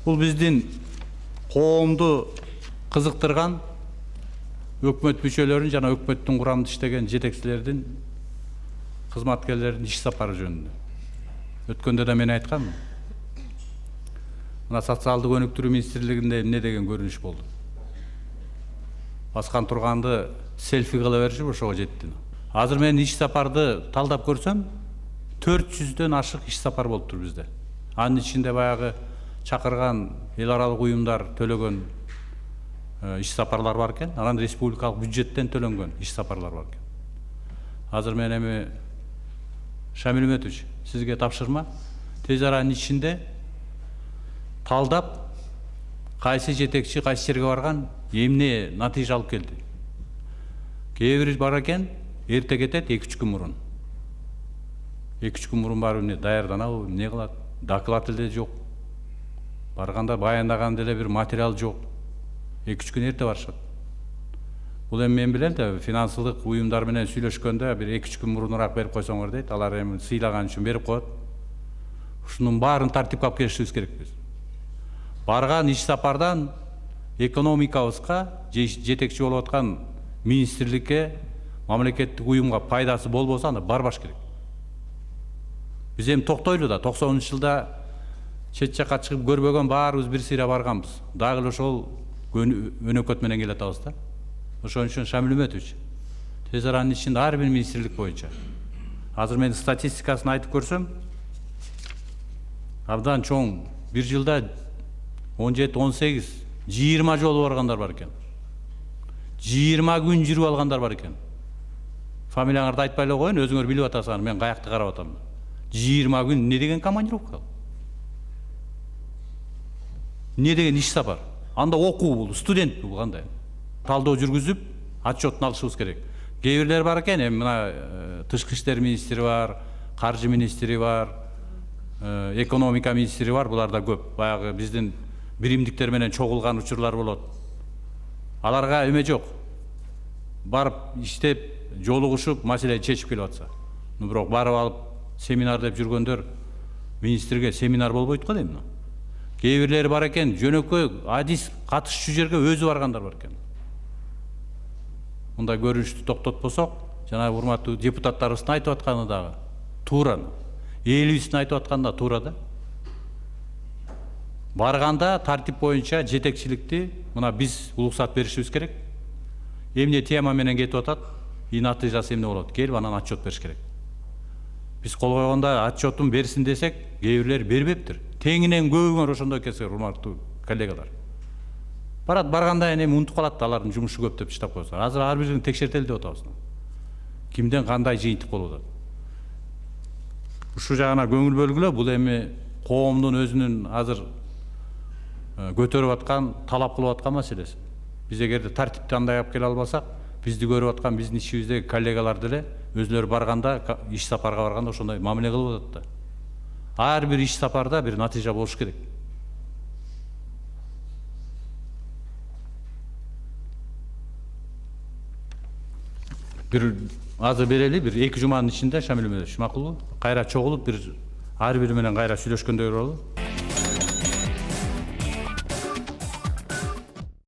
Бул биздин коомду кызыктырган өкмөт мүчөлөрүн жана өкмөттүн курамында иштеген жетекчилердин кызматкерлердин иш сапары жөнүндө. Өткөндө да мен айткам. Мына социалдык өнүктүрүү министрлигинде эмне деген көрүнүш болду. Баскан турганды селфи кыла беришип ошого жетти. Азыр мен иш сапарды талдап көрсөм, 400дөн ашык иш сапар болуптур бизде. Анын ичинде баягы чакырган эл аралык уюмдар төлөгөн иш сапарлар бар экен, анан республикалык бюджеттен төлөнгөн иш сапарлар бар экен. Азыр мен эми Шамил Үмөтович, сизге тапшырма, тез аранын ичинде талдап, кайсы жетекчи кайсы жерге барган, эмне натыйжа алып келди. Кээ бир бар экен, эрте кетет 2-3 күн мурун. 2-3 күн мурун барып эмне даярданабы, эмне кылат? Доклад эле жок. Барганда баяндаган деле бир материал жок. 2-3 күн эрте барышат. Бул эми мен билем да, финансылык уюмдар менен сүйлөшкөндө бир 2-3 күн мурунураак берип койсоңор дейт. Алар эми сыйлаган үчүн берип коет. Ушунун баарын тартипке алып келишибиз керекпиз. Барган иш сапардан экономикабызга жетекчи болуп аткан министрликке, мамлекеттик уюмга пайдасы болбосо анда барбаш керек. Биз эми токтойлу да, 90-жылда чет жакка чыгып көрбөгөн баарыбыз бир сыйра барганбыз. Дагы эле ошол өнөкөт менен келатабыз да. Ошон үчүн Шамил Үмөтович, тез аранын ичинде ар бир министрлик боюнча. Азыр мен статистикасын айтып көрсөм, абдан чоң, бир жылда 17, 18, 20 жолу баргандар бар экен. 20 күн жүрүп алгандар бар экен. Фамилияңарды айтпай эле коеюн, өзүңөр билип атасыңар, мен каякты карап атам. 20 күн не деген командировка? Не деген иш сапар? Анда окуу бул, студент бул кандай? Талдоо жүргүзүп, отчетун алышыбыз керек. Кээ бирлер бар экен, эми мына тышкы иштер министри бар, каржы министри бар, экономика министри бар, булар да көп. Баягы биздин биримдиктер менен чогулган учурлар болот. Аларга эме жок. Барып иштеп, жолугушуп, маселени чечип келип атса. Бирок барып алып семинар деп жүргөндөр министрге семинар болбойт го дейм. Кээ бирлери бар экен, жөнөкөй адис катышчу жерге өзү баргандар бар экен. Мындай көрүнүштү токтотпосок, жана урматтуу депутаттарыбыздын айтып атканы дагы туура. Элибиздин айтып атканы да туура да. Барганда тартип боюнча жетекчиликти мына биз улуксат беришибиз керек. Эмне тема менен кетип атат, натыйжасы эмне болот? Келип анан отчет бериш керек. Биз кол койгондо отчетун берсин десек, кээ бирлер бербептир. Теңинен көбүңөр ошондой экенсиңер, урматтуу коллегалар. Барганда эми унутуп калат да, алардын жумушу көп деп иштеп койсо. Азыр ар бирин текшертели деп атабыз. Кимден кандай жыйынтык болуп атат? Ушул жагына көңүл бөлгүлө, бул эми коомдун өзүнүн азыр көтөрүп аткан, талап кылып аткан маселеси. Биз эгерде тартипти андай алып келе албасак, бизди көрүп аткан биздин ишибиздеги коллегалар деле өзүлөрү барганда, иш сапарга барганда ошондой мамиле кылып атат да. Ар бир иш сапарда бир натыйжа болуш керек. Азыр берели, бир 2 жуманын ичинде Шамил Үмөтович, макулбу? Кайра чогулуп, ар бири менен кайра сүйлөшкөндөй бололу.